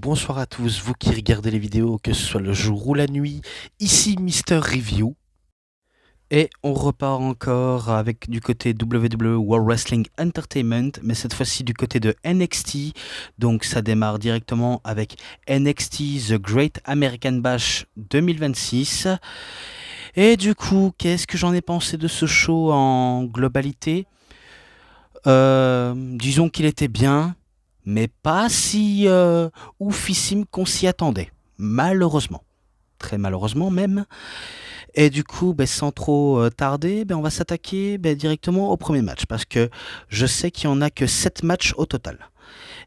bonsoir à tous, vous qui regardez les vidéos, que ce soit le jour ou la nuit, ici Mister Review. Et on repart encore avec du côté WWE World Wrestling Entertainment, mais cette fois-ci du côté de NXT. Donc ça démarre directement avec NXT The Great American Bash 2026. Et du coup, qu'est-ce que j'en ai pensé de ce show en globalité? Disons qu'il était bien, mais pas si oufissime qu'on s'y attendait. Malheureusement. Très malheureusement même. Et du coup, sans trop tarder, on va s'attaquer directement au premier match. Parce que je sais qu'il n'y en a que 7 matchs au total.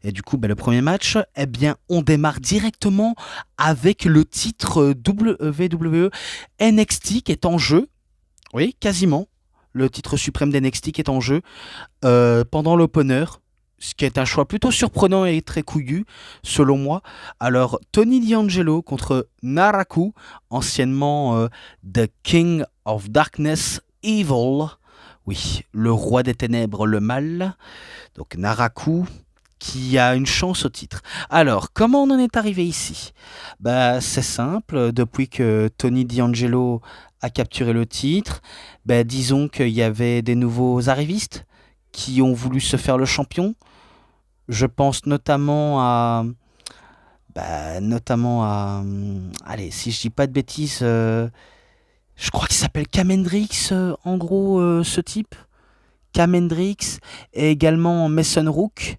Et du coup, le premier match, on démarre directement avec le titre WWE NXT qui est en jeu. Oui, quasiment. Le titre suprême d'NXT qui est en jeu pendant l'opener, ce qui est un choix plutôt surprenant et très couillu, selon moi. Alors, Tony D'Angelo contre Naraku, anciennement The King of Darkness Evil. Oui, le roi des ténèbres, le mal. Donc, Naraku, qui a une chance au titre. Alors, comment on en est arrivé ici? C'est simple, depuis que Tony D'Angelo a capturé le titre, disons qu'il y avait des nouveaux arrivistes qui ont voulu se faire le champion. Je pense allez, si je dis pas de bêtises, je crois qu'il s'appelle Cam Hendrix, en gros, ce type. Cam Hendrix et également Mason Rook.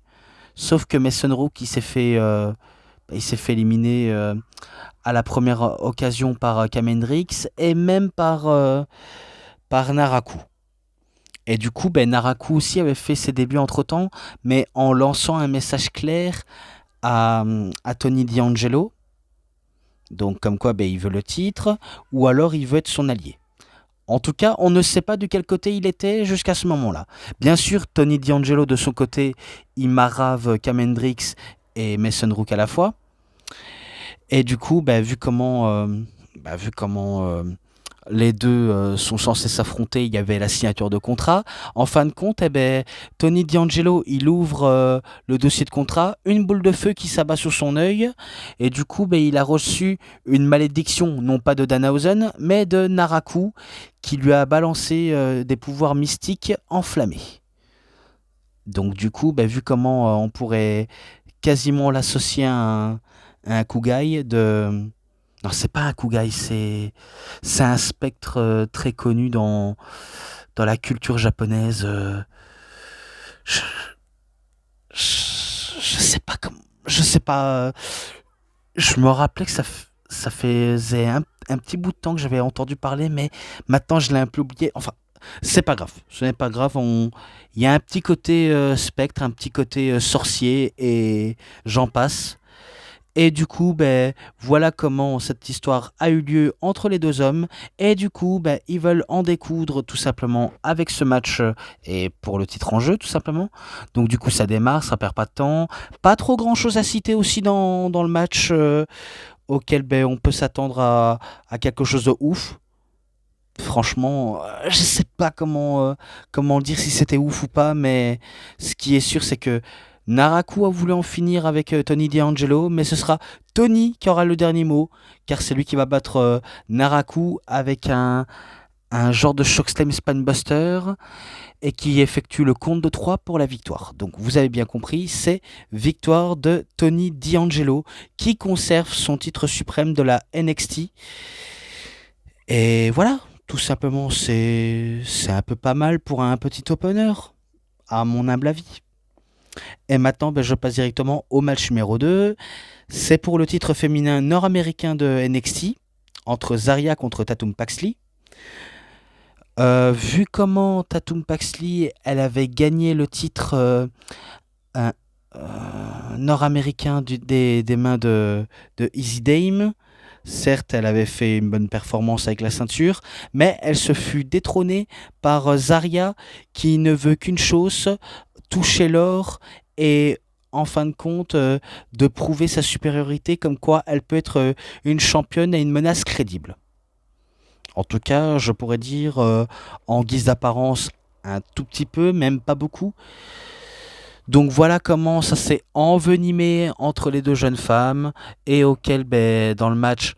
Sauf que Mason Rook, il s'est fait éliminer à la première occasion par Cam Hendrix et même par Naraku. Et du coup, Naraku aussi avait fait ses débuts entre-temps, mais en lançant un message clair à Tony D'Angelo. Donc comme quoi il veut le titre, ou alors il veut être son allié. En tout cas, on ne sait pas de quel côté il était jusqu'à ce moment-là. Bien sûr, Tony D'Angelo de son côté, il marave Cam Hendrix et Mason Rook à la fois. Et du coup, vu comment les deux sont censés s'affronter, il y avait la signature de contrat. En fin de compte, Tony D'Angelo, il ouvre le dossier de contrat, une boule de feu qui s'abat sur son œil, et du coup, il a reçu une malédiction, non pas de Danhausen, mais de Naraku, qui lui a balancé des pouvoirs mystiques enflammés. Donc du coup, vu comment on pourrait quasiment l'associer à un Kugai de... Non, c'est pas un Kugai, c'est un spectre très connu dans la culture japonaise. Je, je sais pas comment. Je sais pas. Je me rappelais que ça faisait un petit bout de temps que j'avais entendu parler, mais maintenant je l'ai un peu oublié. Enfin, c'est pas grave. Ce n'est pas grave. Il y a un petit côté spectre, un petit côté sorcier, et j'en passe. Et du coup, voilà comment cette histoire a eu lieu entre les deux hommes. Et du coup, ils veulent en découdre tout simplement avec ce match et pour le titre en jeu, tout simplement. Donc du coup, ça démarre, ça perd pas de temps. Pas trop grand-chose à citer aussi dans le match auquel on peut s'attendre à quelque chose de ouf. Franchement, je sais pas comment dire si c'était ouf ou pas, mais ce qui est sûr, c'est que Naraku a voulu en finir avec Tony D'Angelo, mais ce sera Tony qui aura le dernier mot, car c'est lui qui va battre Naraku avec un genre de Chokeslam Spinebuster et qui effectue le compte de 3 pour la victoire. Donc vous avez bien compris, c'est victoire de Tony D'Angelo qui conserve son titre suprême de la NXT. Et voilà, tout simplement, c'est un peu pas mal pour un petit opener, à mon humble avis. Et maintenant, je passe directement au match numéro 2. C'est pour le titre féminin nord-américain de NXT, entre Zarya contre Tatum Paxley. Vu comment Tatum Paxley, elle avait gagné le titre nord-américain des mains de Easy Dame, certes, elle avait fait une bonne performance avec la ceinture, mais elle se fut détrônée par Zarya, qui ne veut qu'une chose, toucher l'or et, en fin de compte, de prouver sa supériorité, comme quoi elle peut être une championne et une menace crédible. En tout cas, je pourrais dire, en guise d'apparence, un tout petit peu, même pas beaucoup. Donc voilà comment ça s'est envenimé entre les deux jeunes femmes et auquel, ben, dans le match,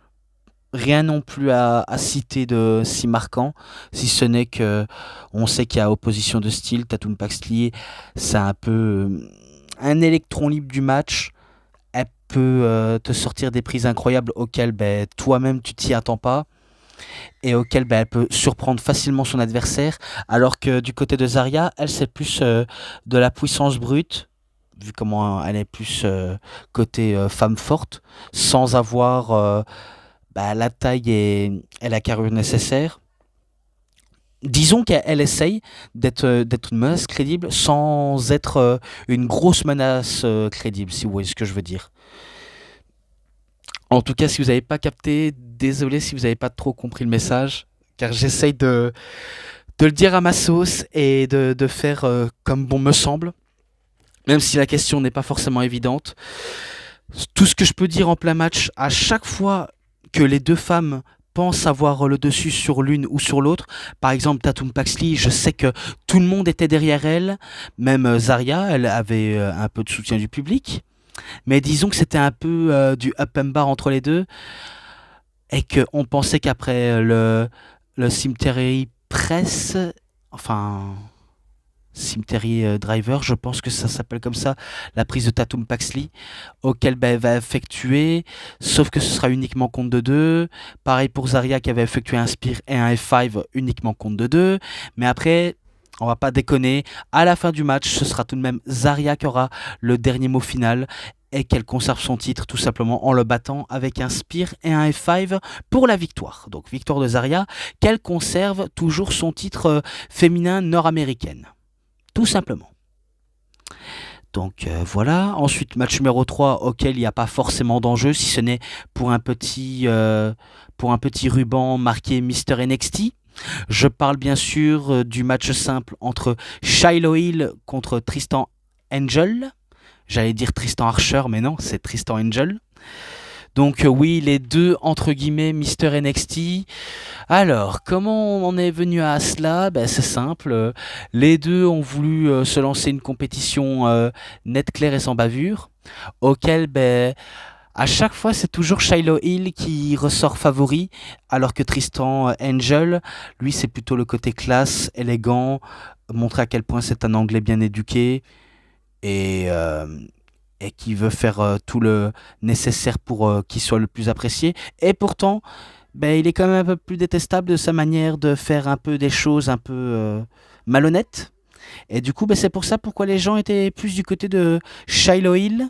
rien non plus à citer de si marquant, si ce n'est que on sait qu'il y a opposition de style. Tatum Paxley, c'est un peu un électron libre du match. Elle peut te sortir des prises incroyables auxquelles, ben, toi-même tu t'y attends pas et auxquelles, ben, elle peut surprendre facilement son adversaire. Alors que du côté de Zarya, elle c'est plus de la puissance brute, vu comment elle est plus côté femme forte, sans avoir bah, la taille et la carrure nécessaire. Disons qu'elle essaye d'être une menace crédible sans être une grosse menace crédible, si vous voyez ce que je veux dire. En tout cas, si vous n'avez pas capté, désolé si vous n'avez pas trop compris le message, car j'essaye de le dire à ma sauce et de faire comme bon me semble, même si la question n'est pas forcément évidente. Tout ce que je peux dire en plein match, à chaque fois que les deux femmes pensent avoir le dessus sur l'une ou sur l'autre, par exemple Tatum Paxley, je sais que tout le monde était derrière elle, même Zarya, elle avait un peu de soutien du public, mais disons que c'était un peu du up and bar entre les deux, et qu'on pensait qu'après le Cemetery Press, enfin Cemetery Driver, je pense que ça s'appelle comme ça, la prise de Tatum Paxley, auquel bah, elle va effectuer, sauf que ce sera uniquement compte de 2. Pareil pour Zarya qui avait effectué un Spear et un F5 uniquement compte de 2. Mais après, on va pas déconner, à la fin du match, ce sera tout de même Zarya qui aura le dernier mot final et qu'elle conserve son titre tout simplement en le battant avec un Spear et un F5 pour la victoire. Donc victoire de Zarya, qu'elle conserve toujours son titre féminin nord-américaine. Tout simplement. Donc voilà. Ensuite, match numéro 3 auquel il n'y a pas forcément d'enjeu, si ce n'est pour un petit ruban marqué Mister NXT. Je parle bien sûr du match simple entre Shiloh Hill contre Tristan Angel. J'allais dire Tristan Archer, mais non, c'est Tristan Angel. Donc oui, les deux, entre guillemets, Mister NXT. Alors, comment on en est venu à cela? Ben, c'est simple. Les deux ont voulu se lancer une compétition nette, claire et sans bavure, auquel, ben, à chaque fois, c'est toujours Shiloh Hill qui ressort favori, alors que Tristan Angel, lui, c'est plutôt le côté classe, élégant, montrer à quel point c'est un Anglais bien éduqué et, euh, et qui veut faire tout le nécessaire pour qu'il soit le plus apprécié. Et pourtant, ben, il est quand même un peu plus détestable de sa manière de faire un peu des choses un peu malhonnêtes. Et du coup, ben, c'est pour ça pourquoi les gens étaient plus du côté de Shiloh Hill.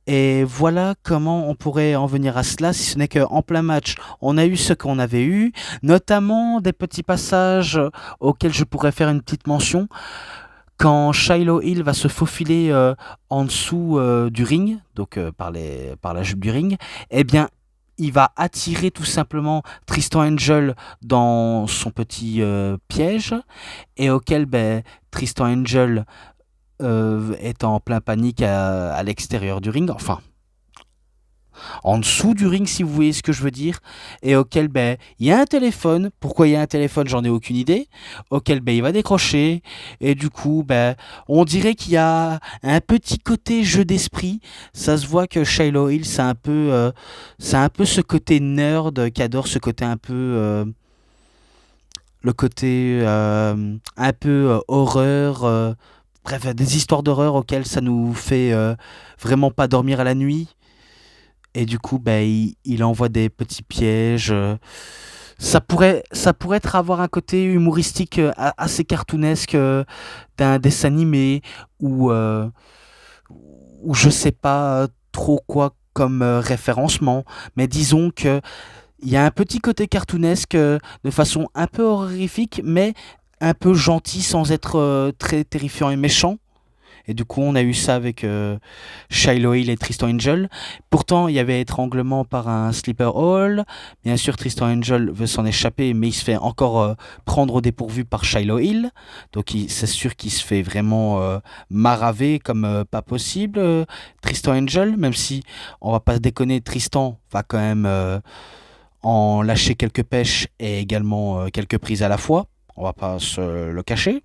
Et voilà comment on pourrait en venir à cela, si ce n'est qu'en plein match, on a eu ce qu'on avait eu, notamment des petits passages auxquels je pourrais faire une petite mention. Quand Shiloh Hill va se faufiler en dessous du ring, donc par la jupe du ring, eh bien, il va attirer tout simplement Tristan Angel dans son petit piège, et auquel ben, Tristan Angel est en plein panique à l'extérieur du ring, enfin en dessous du ring si vous voyez ce que je veux dire, et auquel ben il y a un téléphone. Pourquoi il y a un téléphone, j'en ai aucune idée. Auquel ben il va décrocher, et du coup ben on dirait qu'il y a un petit côté jeu d'esprit. Ça se voit que Shiloh Hill c'est un peu ce côté nerd qui adore ce côté un peu le côté un peu horreur, bref, des histoires d'horreur auxquelles ça nous fait vraiment pas dormir à la nuit. Et du coup, bah, il envoie des petits pièges. Ça pourrait être avoir un côté humoristique assez cartoonesque d'un dessin animé ou je sais pas trop quoi comme référencement. Mais disons que il y a un petit côté cartoonesque de façon un peu horrifique, mais un peu gentil sans être très terrifiant et méchant. Et du coup, on a eu ça avec Shiloh Hill et Tristan Angel. Pourtant, il y avait étranglement par un sleeper hall. Bien sûr, Tristan Angel veut s'en échapper, mais il se fait encore prendre au dépourvu par Shiloh Hill. Donc, c'est sûr qu'il se fait vraiment maraver comme pas possible, Tristan Angel. Même si, on va pas se déconner, Tristan va quand même en lâcher quelques pêches et également quelques prises à la fois. On va pas se le cacher.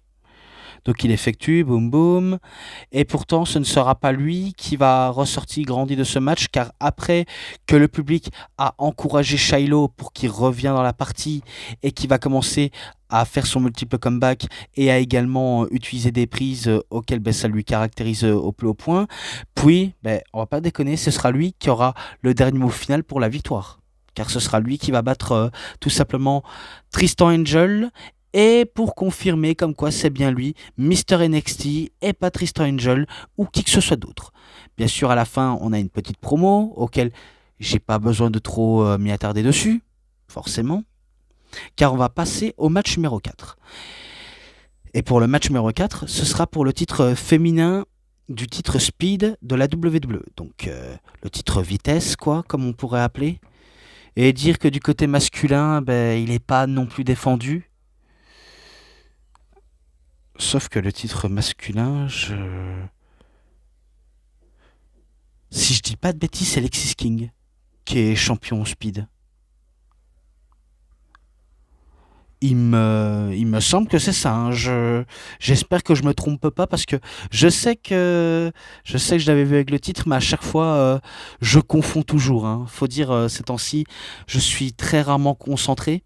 Donc il effectue, boum boum. Et pourtant, ce ne sera pas lui qui va ressortir grandi de ce match, car après que le public a encouragé Shiloh pour qu'il revienne dans la partie et qui va commencer à faire son multiple comeback et à également utiliser des prises auxquelles ça lui caractérise au plus haut point, puis, on va pas déconner, ce sera lui qui aura le dernier mot final pour la victoire. Car ce sera lui qui va battre tout simplement Tristan Angel. Et pour confirmer comme quoi c'est bien lui, Mister NXT et pas Tristan Angel ou qui que ce soit d'autre. Bien sûr, à la fin, on a une petite promo auquel j'ai pas besoin de trop m'y attarder dessus, forcément, car on va passer au match numéro 4. Et pour le match numéro 4, ce sera pour le titre féminin du titre Speed de la WWE. Donc le titre vitesse, quoi, comme on pourrait appeler. Et dire que du côté masculin, il n'est pas non plus défendu. Sauf que le titre masculin, si je dis pas de bêtises, c'est Lexis King qui est champion Speed. Il me semble que c'est ça, hein. J'espère que je me trompe pas parce que je sais que je l'avais vu avec le titre, mais à chaque fois je confonds toujours, hein. Faut dire ces temps-ci, je suis très rarement concentré.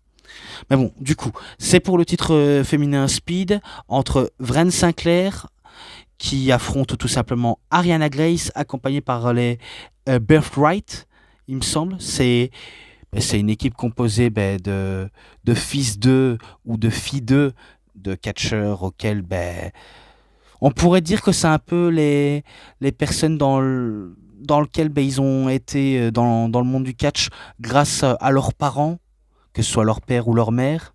Mais bon, du coup, c'est pour le titre féminin Speed entre Vren Sinclair qui affronte tout simplement Ariana Grace accompagnée par les Birthright, il me semble. C'est une équipe composée de fils d'eux ou de filles d'eux de catcheurs auxquels on pourrait dire que c'est un peu les personnes dans lequel ils ont été dans le monde du catch grâce à leurs parents, que ce soit leur père ou leur mère.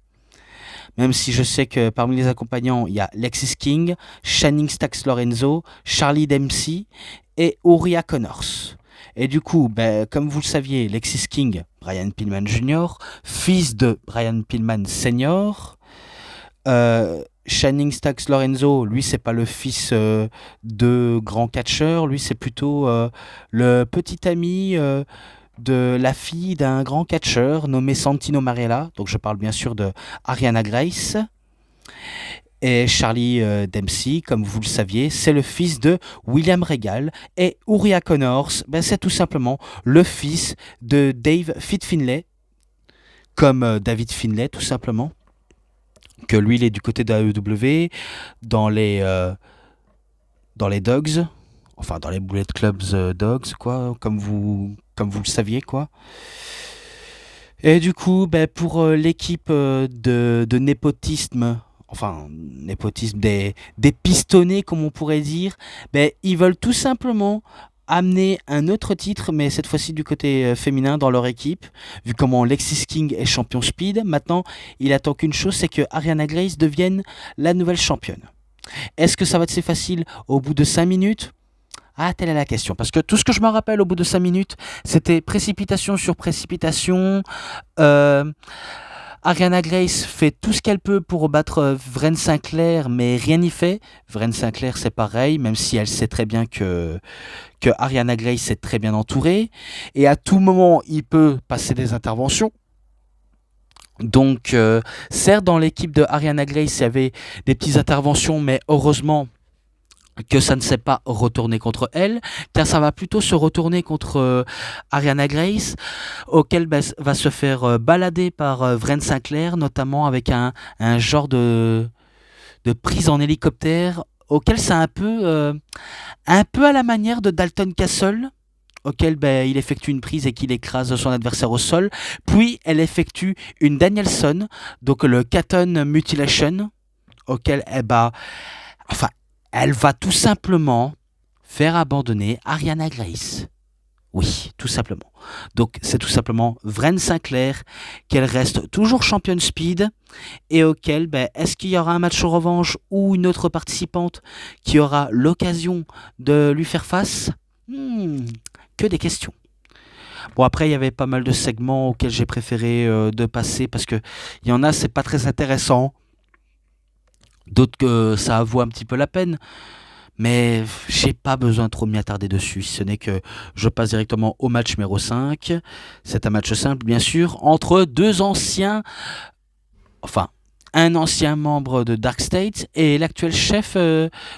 Même si je sais que parmi les accompagnants, il y a Lexis King, Channing Stax Lorenzo, Charlie Dempsey et Uriah Connors. Et du coup, comme vous le saviez, Lexis King, Brian Pillman Jr., fils de Brian Pillman Sr., Channing Stax Lorenzo, lui, c'est pas le fils de grand catcheur, lui, c'est plutôt le petit ami de la fille d'un grand catcheur nommé Santino Marella. Donc, je parle bien sûr de Ariana Grace. Et Charlie Dempsey, comme vous le saviez, c'est le fils de William Regal. Et Uriah Connors, c'est tout simplement le fils de Dave Finlay, comme David Finlay, tout simplement. Que lui, il est du côté de AEW, dans les Dogs, enfin dans les Bullet Clubs Dogs, quoi, comme vous le saviez, quoi. Et du coup, pour l'équipe de népotisme, enfin népotisme des pistonnés, comme on pourrait dire, ils veulent tout simplement amener un autre titre, mais cette fois-ci du côté féminin dans leur équipe, vu comment Lexis King est champion Speed. Maintenant, il attend qu'une chose, c'est que Ariana Grace devienne la nouvelle championne. Est-ce que ça va être si facile au bout de 5 minutes? Ah, telle est la question. Parce que tout ce que je me rappelle au bout de 5 minutes, c'était précipitation sur précipitation. Euh, Ariana Grace fait tout ce qu'elle peut pour battre Vren Sinclair, mais rien n'y fait. Vren Sinclair, c'est pareil, même si elle sait très bien que Ariana Grace est très bien entourée. Et à tout moment, il peut passer des interventions. Donc, certes, dans l'équipe de Ariana Grace, il y avait des petites interventions, mais heureusement que ça ne s'est pas retourné contre elle, car ça va plutôt se retourner contre Ariana Grace, auquel va se faire balader par Vren Sinclair, notamment avec un genre de prise en hélicoptère, auquel c'est un peu à la manière de Dalton Castle, auquel il effectue une prise et qu'il écrase son adversaire au sol, puis elle effectue une Danielson, donc le Katon Mutilation, auquel enfin, elle va tout simplement faire abandonner Ariana Grace. Oui, tout simplement. Donc c'est tout simplement Vren Sinclair qu'elle reste toujours championne Speed et auquel est-ce qu'il y aura un match en revanche ou une autre participante qui aura l'occasion de lui faire face? Que des questions. Bon, après il y avait pas mal de segments auxquels j'ai préféré de passer parce que il y en a c'est pas très intéressant, d'autres que ça vaut un petit peu la peine. Mais j'ai pas besoin de trop m'y attarder dessus, si ce n'est que je passe directement au match numéro 5. C'est un match simple, bien sûr, entre deux anciens, enfin, un ancien membre de Dark State et l'actuel chef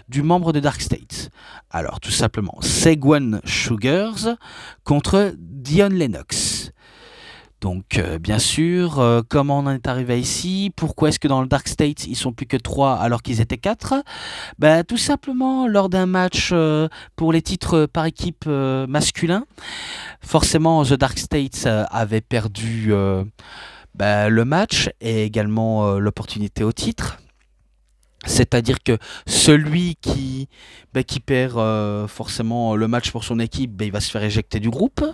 du membre de Dark State. Alors, tout simplement, Segwan Sugars contre Dion Lennox. Donc, bien sûr, comment on en est arrivé ici? Pourquoi est-ce que dans le Dark State, ils sont plus que 3 alors qu'ils étaient 4? Ben, tout simplement, lors d'un match pour les titres par équipe masculin, forcément, The Dark State avait perdu le match et également l'opportunité au titre. C'est-à-dire que celui qui perd forcément le match pour son équipe, il va se faire éjecter du groupe.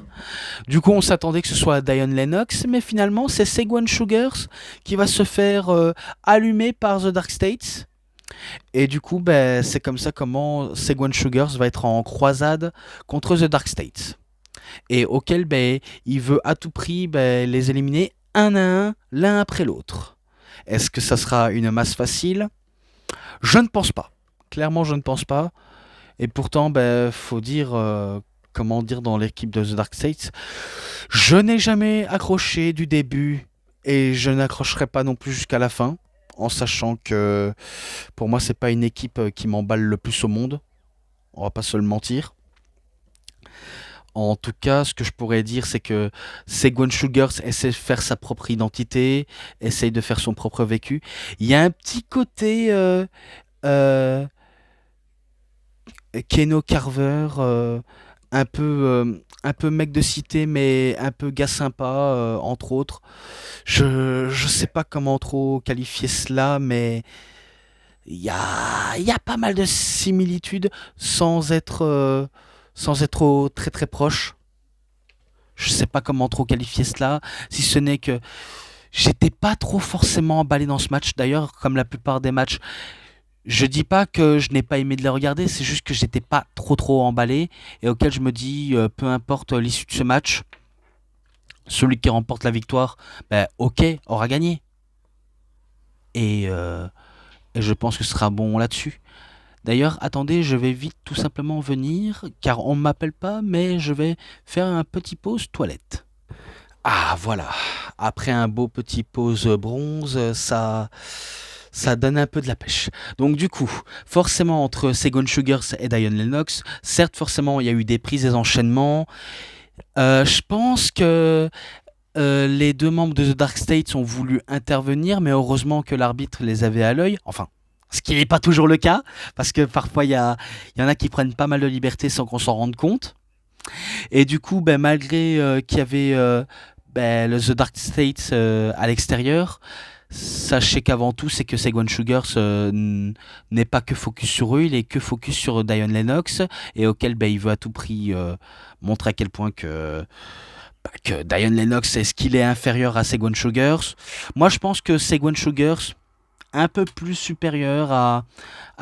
Du coup, on s'attendait que ce soit Dion Lennox, mais finalement, c'est Segwan Sugars qui va se faire allumer par The Dark States. Et du coup, c'est comme ça comment Segwan Sugars va être en croisade contre The Dark States. Et auquel il veut à tout prix les éliminer un à un, l'un après l'autre. Est-ce que ça sera une masse facile? Je ne pense pas. Clairement, je ne pense pas. Et pourtant, faut dire, comment dire, dans l'équipe de The Dark States, je n'ai jamais accroché du début et je n'accrocherai pas non plus jusqu'à la fin, en sachant que pour moi, c'est pas une équipe qui m'emballe le plus au monde. On va pas se le mentir. En tout cas, ce que je pourrais dire, c'est que Segwan Sugars essaie de faire sa propre identité, essaye de faire son propre vécu. Il y a un petit côté euh, Keno Carver, un peu mec de cité, mais un peu gars sympa, entre autres. Je sais pas comment trop qualifier cela, mais il y a pas mal de similitudes sans être très très proche. Je sais pas comment trop qualifier cela, si ce n'est que j'étais pas trop forcément emballé dans ce match. D'ailleurs, comme la plupart des matchs, je dis pas que je n'ai pas aimé de les regarder, c'est juste que j'étais pas trop emballé et auquel je me dis, peu importe l'issue de ce match, celui qui remporte la victoire, ok, aura gagné. Et, euh, et je pense que ce sera bon là-dessus. D'ailleurs, attendez, je vais vite tout simplement venir, car on ne m'appelle pas, mais je vais faire un petit pause toilette. Ah voilà, après un beau petit pause bronze, ça donne un peu de la pêche. Donc du coup, forcément entre Segwan Sugars et Dion Lennox, certes forcément il y a eu des prises et des enchaînements. Je pense que les deux membres de The Dark States ont voulu intervenir, mais heureusement que l'arbitre les avait à l'œil. Enfin, ce qui n'est pas toujours le cas, parce que parfois il y en a qui prennent pas mal de liberté sans qu'on s'en rende compte. Et du coup, malgré qu'il y avait le The Dark States à l'extérieur, sachez qu'avant tout, c'est que Segwan Sugars n'est pas que focus sur eux, il est que focus sur Dion Lennox, et auquel il veut à tout prix montrer à quel point que Dion Lennox est-ce qu'il est inférieur à Segwan Sugars. Moi, je pense que Segwan Sugars un peu plus supérieur à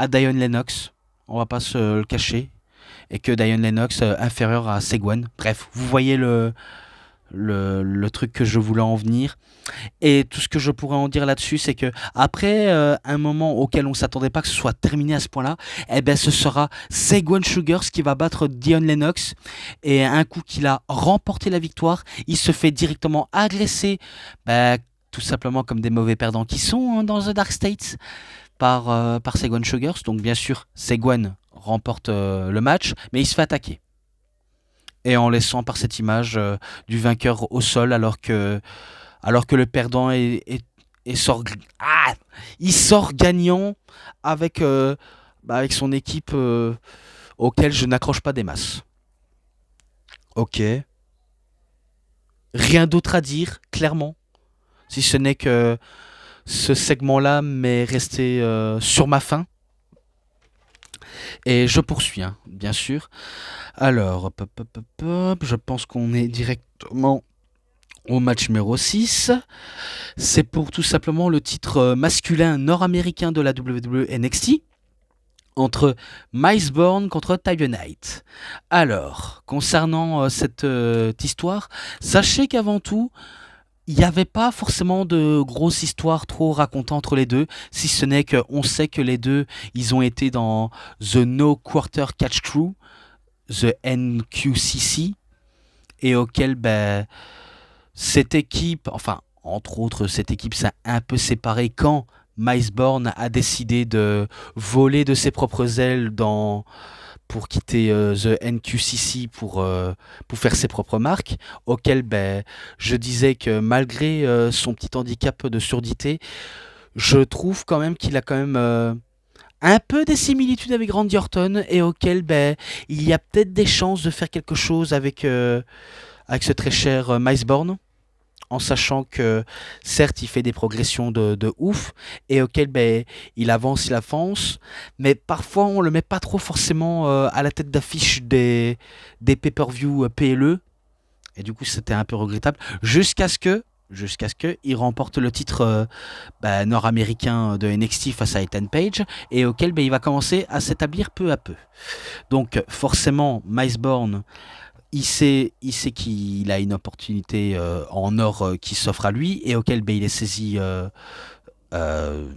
Dion Lennox, on va pas se le cacher, et que Dion Lennox inférieur à Segwan. Bref, vous voyez le truc que je voulais en venir. Et tout ce que je pourrais en dire là-dessus, c'est que après un moment auquel on s'attendait pas que ce soit terminé à ce point-là, ce sera Segwan Sugars qui va battre Dion Lennox. Et un coup qu'il a remporté la victoire, il se fait directement agresser, tout simplement comme des mauvais perdants qui sont dans The Dark States, par Segwan Sugars. Donc bien sûr, Segwan remporte le match, mais il se fait attaquer. Et en laissant par cette image du vainqueur au sol alors que le perdant sort, il sort gagnant avec, avec son équipe auquel je n'accroche pas des masses. Ok. Rien d'autre à dire, clairement. Si ce n'est que ce segment-là m'est resté sur ma faim. Et je poursuis, hein, bien sûr. Alors, je pense qu'on est directement au match numéro 6. C'est pour tout simplement le titre masculin nord-américain de la WWE NXT entre Miles Bourne contre Tiger Knight. Alors, concernant cette histoire, sachez qu'avant tout, il n'y avait pas forcément de grosse histoire trop racontée entre les deux, si ce n'est qu'on sait que les deux, ils ont été dans The No Quarter Catch Crew, The NQCC, et auquel cette équipe, enfin, entre autres, cette équipe s'est un peu séparée quand Micebourne a décidé de voler de ses propres ailes pour quitter The NQCC pour faire ses propres marques, auquel ben, je disais que malgré son petit handicap de surdité, je trouve quand même qu'il a quand même un peu des similitudes avec Randy Orton et auquel ben, il y a peut-être des chances de faire quelque chose avec ce très cher Micebourne, en sachant que certes il fait des progressions de ouf et auquel ben, il avance, mais parfois on le met pas trop forcément à la tête d'affiche des pay-per-view PLE, et du coup c'était un peu regrettable, jusqu'à ce que il remporte le titre nord-américain de NXT face à Ethan Page, et auquel ben, il va commencer à s'établir peu à peu. Donc forcément Micebourne, il sait qu'il a une opportunité en or qui s'offre à lui, et auquel ben, euh,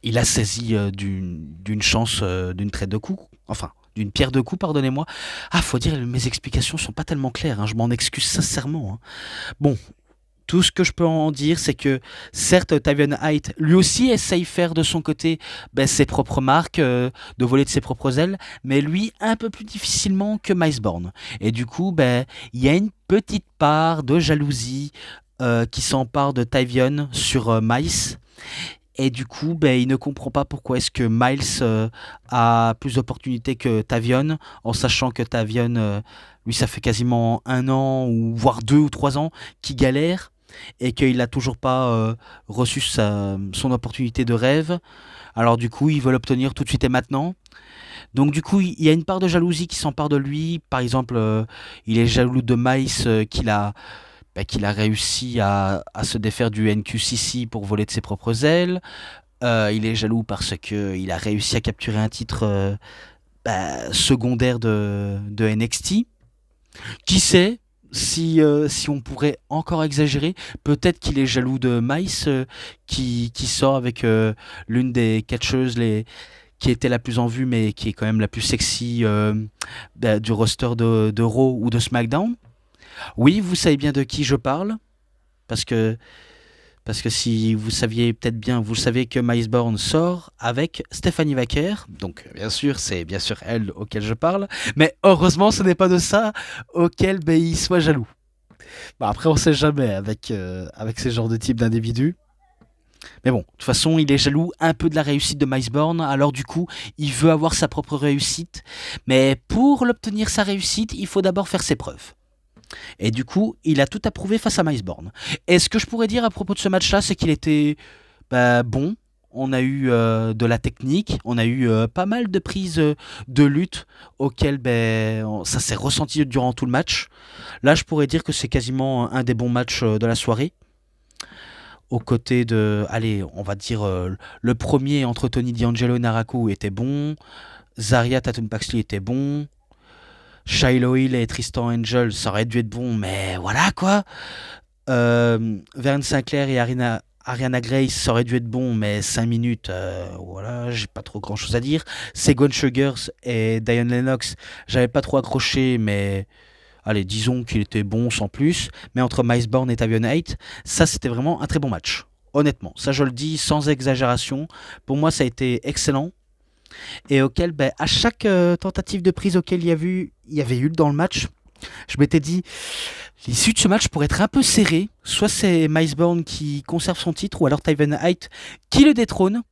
il a saisi d'une chance, d'une traite de coups, enfin d'une pierre de coups, pardonnez-moi. Ah, faut dire, mes explications sont pas tellement claires, hein, je m'en excuse sincèrement, hein. Bon, tout ce que je peux en dire, c'est que certes, Tavion Height, lui aussi, essaye faire de son côté ben, ses propres marques, de voler de ses propres ailes, mais lui, un peu plus difficilement que Micebourne. Et du coup, ben, il y a une petite part de jalousie qui s'empare de Tavion sur Miles. Et du coup, ben, il ne comprend pas pourquoi est-ce que Miles a plus d'opportunités que Tavion, en sachant que Tavion, lui, ça fait quasiment 1 an, ou voire 2 ou 3 ans, qu'il galère, et qu'il n'a toujours pas reçu son opportunité de rêve. Alors du coup, il veut l'obtenir tout de suite et maintenant. Donc du coup, il y a une part de jalousie qui s'empare de lui. Par exemple, il est jaloux de Miles qu'il a réussi à se défaire du NQCC pour voler de ses propres ailes. Il est jaloux parce qu'il a réussi à capturer un titre secondaire de NXT. Qui sait, si on pourrait encore exagérer, peut-être qu'il est jaloux de Mice qui sort avec l'une des catcheuses qui était la plus en vue, mais qui est quand même la plus sexy du roster de Raw ou de SmackDown. Oui, vous savez bien de qui je parle, parce que si vous saviez peut-être bien, vous savez que Micebourne sort avec Stephanie Wacker, donc bien sûr, c'est bien sûr elle auquel je parle, mais heureusement ce n'est pas de ça auquel ben, il soit jaloux. Bon, après on sait jamais avec ces genres de types d'individus. Mais bon, de toute façon, il est jaloux un peu de la réussite de Micebourne, alors du coup, il veut avoir sa propre réussite, mais pour l'obtenir sa réussite, il faut d'abord faire ses preuves. Et du coup, il a tout approuvé face à Micebourne. Et ce que je pourrais dire à propos de ce match-là, c'est qu'il était bon. On a eu de la technique, on a eu pas mal de prises de lutte auxquelles ça s'est ressenti durant tout le match. Là, je pourrais dire que c'est quasiment un des bons matchs de la soirée. Aux côtés de, allez, on va dire, le premier entre Tony D'Angelo et Naraku était bon. Zarya Tatum Paxley était bon. Shiloh Hill et Tristan Angel, ça aurait dû être bon, mais voilà quoi. Vern Sinclair et Ariana Grace, ça aurait dû être bon, mais 5 minutes, voilà, j'ai pas trop grand chose à dire. Segon Sugars et Diane Lennox, j'avais pas trop accroché, mais allez, disons qu'il était bon sans plus. Mais entre Micebourne et Tavion Height, ça c'était vraiment un très bon match. Honnêtement, ça je le dis sans exagération. Pour moi, ça a été excellent. Et auquel, à chaque tentative de prise auquel il y avait eu dans le match, je m'étais dit, l'issue de ce match pourrait être un peu serrée. Soit c'est Micebourne qui conserve son titre, ou alors Tavion Height qui le détrône.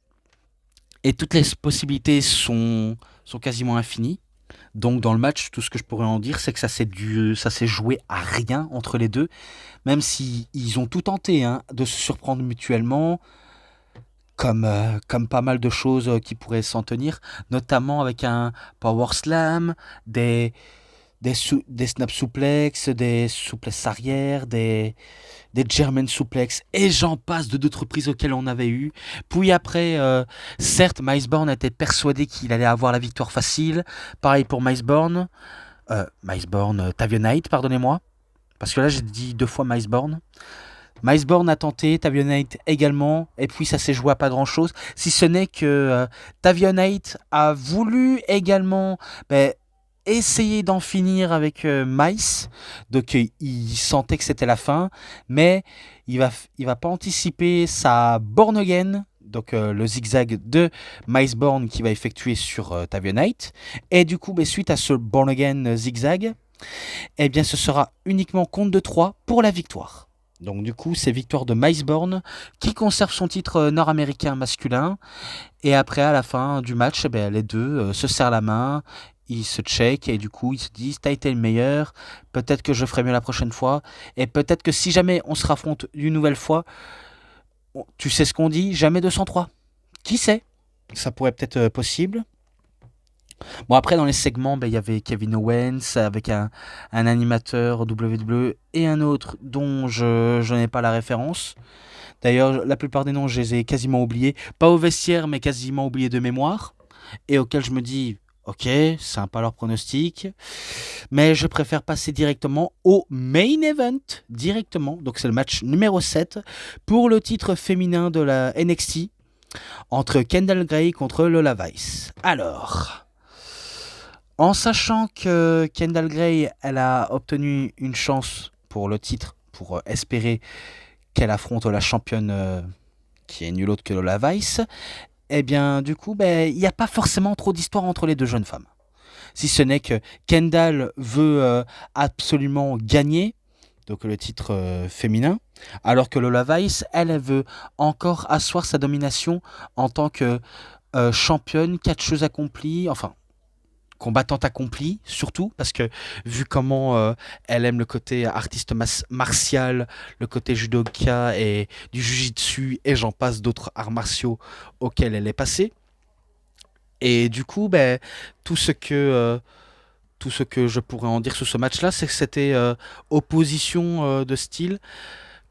Et toutes les possibilités sont quasiment infinies. Donc dans le match, tout ce que je pourrais en dire, c'est que ça s'est joué à rien entre les deux. Même si ils ont tout tenté de se surprendre mutuellement, comme pas mal de choses qui pourraient s'en tenir, notamment avec un power slam, des snap suplex, des souplesses arrière, des German suplex, et j'en passe de d'autres prises auxquelles on avait eu. Puis après, certes, Micebourne était persuadé qu'il allait avoir la victoire facile. Pareil pour Micebourne. Tavion Height, pardonnez-moi. Parce que là, j'ai dit 2 fois Micebourne. Micebourne a tenté, Tavion Height également, et puis ça s'est joué à pas grand chose, si ce n'est que Tavion Height a voulu également essayer d'en finir avec Mice, donc il sentait que c'était la fin, mais il va pas anticiper sa born again, donc le zigzag de Micebourne qui va effectuer sur Tavia Knight. Et du coup, suite à ce Born Again zigzag, eh bien ce sera uniquement compte de 3 pour la victoire. Donc du coup, c'est victoire de Micebourne qui conserve son titre nord-américain masculin. Et après, à la fin du match, les deux se serrent la main, ils se checkent et du coup, ils se disent t'as été le meilleur, peut-être que je ferai mieux la prochaine fois. Et peut-être que si jamais on se raffronte une nouvelle fois, tu sais ce qu'on dit, jamais 203. Qui sait? Ça pourrait peut-être possible. Bon, après, dans les segments, il y avait Kevin Owens avec un animateur WWE et un autre dont je n'ai pas la référence. D'ailleurs, la plupart des noms, je les ai quasiment oubliés. Pas au vestiaire, mais quasiment oubliés de mémoire. Et auquel je me dis, ok, sympa leur pronostic. Mais je préfère passer directement au main event. Directement. Donc, c'est le match numéro 7 pour le titre féminin de la NXT entre Kendall Gray contre Lola Vice. Alors, en sachant que Kendall Gray, elle a obtenu une chance pour le titre, pour espérer qu'elle affronte la championne qui est nulle autre que Lola Vice, eh bien, du coup, il n'y a pas forcément trop d'histoire entre les deux jeunes femmes. Si ce n'est que Kendall veut absolument gagner, donc le titre féminin, alors que Lola Vice, elle veut encore asseoir sa domination en tant que championne, catcheuse accomplie, enfin, combattante accomplie, surtout, parce que vu comment elle aime le côté artiste martial, le côté judoka et du jujitsu, et j'en passe d'autres arts martiaux auxquels elle est passée. Et du coup, tout ce que tout ce que je pourrais en dire sur ce match-là, c'est que c'était opposition de style.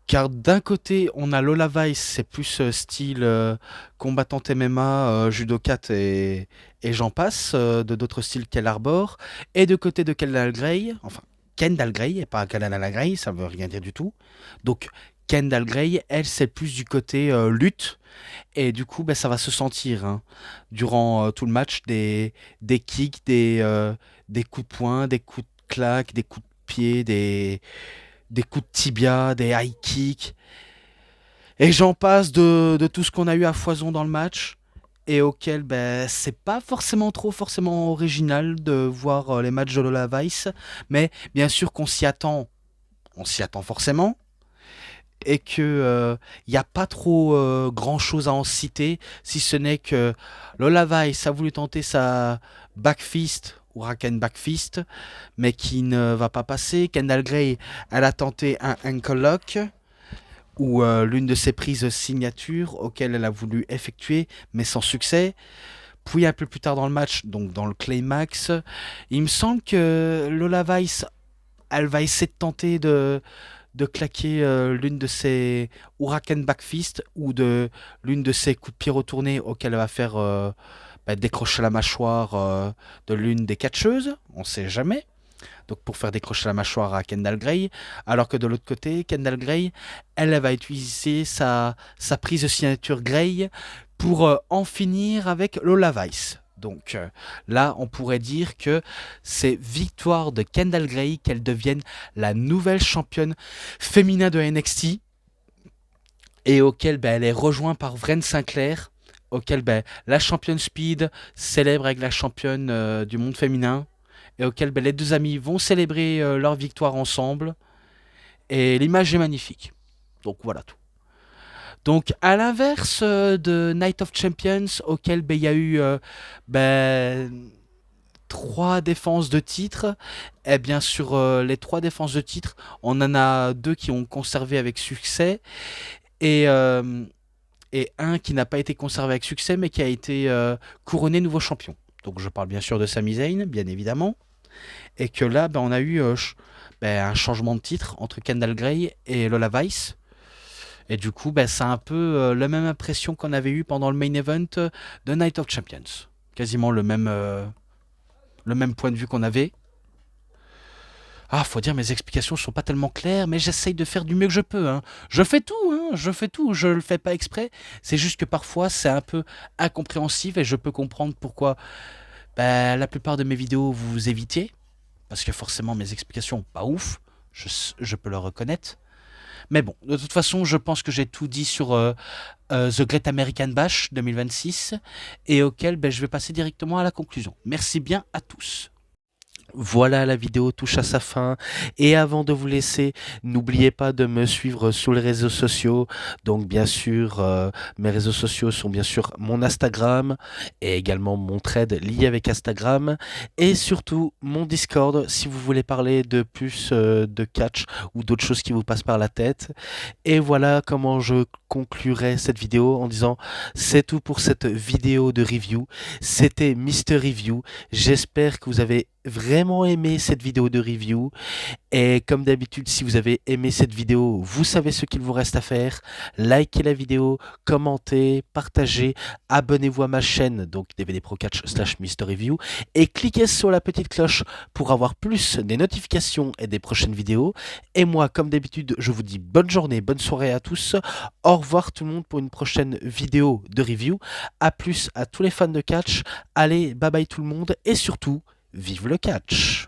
Car d'un côté, on a Lola Vice, c'est plus style combattante MMA, judokate et j'en passe, de d'autres styles qu'elle arbore. Et de côté de Kendall Gray, enfin Kendall Gray, et pas Kendall Gray, ça veut rien dire du tout. Donc Kendall Gray, elle, c'est plus du côté lutte. Et du coup, ça va se sentir hein, durant tout le match des kicks, des coups de poing, des coups de claque, des coups de pied, des coups de tibia, des high kicks. Et j'en passe de tout ce qu'on a eu à foison dans le match. Et auquel c'est pas forcément original de voir les matchs de Lola Vice. Mais bien sûr qu'on s'y attend. On s'y attend forcément. Et que il n'y a pas trop grand chose à en citer, si ce n'est que Lola Vice a voulu tenter sa backfist ou Raken backfist, mais qui ne va pas passer. Kendall Gray, elle a tenté un ankle lock ou l'une de ses prises signature auxquelles elle a voulu effectuer, mais sans succès. Puis un peu plus tard dans le match, donc dans le climax, il me semble que Lola Vice, elle va essayer de tenter de claquer l'une de ses Huracan Backfist ou de l'une de ses coups de pied retournés auxquels elle va faire décrocher la mâchoire de l'une des catcheuses, on sait jamais. Donc pour faire décrocher la mâchoire à Kendall Gray, alors que de l'autre côté, Kendall Gray, elle va utiliser sa prise de signature Gray pour en finir avec Lola Vice. Donc là, on pourrait dire que c'est victoire de Kendall Gray qu'elle devienne la nouvelle championne féminin de NXT et auquel elle est rejointe par Vren Sinclair, auquel la championne Speed célèbre avec la championne du monde féminin et auquel les deux amis vont célébrer leur victoire ensemble. Et l'image est magnifique. Donc voilà tout. Donc, à l'inverse de Night of Champions, auquel il y a eu trois défenses de titre, et bien sur les trois défenses de titre, on en a deux qui ont conservé avec succès et, euh, et un qui n'a pas été conservé avec succès mais qui a été couronné nouveau champion. Donc, je parle bien sûr de Sami Zayn, bien évidemment. Et que là, on a eu un changement de titre entre Kendall Gray et Lola Vice. Et du coup, c'est un peu la même impression qu'on avait eu pendant le main event de Night of Champions. Quasiment le même point de vue qu'on avait. Ah, faut dire, mes explications sont pas tellement claires, mais j'essaye de faire du mieux que je peux. Hein. Je fais tout, je le fais pas exprès. C'est juste que parfois, c'est un peu incompréhensif et je peux comprendre pourquoi la plupart de mes vidéos vous évitiez. Parce que forcément, mes explications, pas ouf, je peux le reconnaître. Mais bon, de toute façon, je pense que j'ai tout dit sur The Great American Bash 2026 et auquel ben, je vais passer directement à la conclusion. Merci bien à tous. Voilà, la vidéo touche à sa fin. Et avant de vous laisser, n'oubliez pas de me suivre sur les réseaux sociaux. Donc, bien sûr, mes réseaux sociaux sont bien sûr mon Instagram et également mon thread lié avec Instagram. Et surtout, mon Discord si vous voulez parler de plus de catch ou d'autres choses qui vous passent par la tête. Et voilà comment je conclurai cette vidéo en disant c'est tout pour cette vidéo de review. C'était Mister Review. J'espère que vous avez vraiment aimé cette vidéo de review. Et comme d'habitude, si vous avez aimé cette vidéo, vous savez ce qu'il vous reste à faire. Likez la vidéo, commentez, partagez, abonnez-vous à ma chaîne, donc DVD Pro Catch / Mister Review, et cliquez sur la petite cloche pour avoir plus des notifications et des prochaines vidéos. Et moi, comme d'habitude, je vous dis bonne journée, bonne soirée à tous. Au revoir tout le monde pour une prochaine vidéo de review. A plus à tous les fans de catch. Allez, bye bye tout le monde et surtout, vive le catch!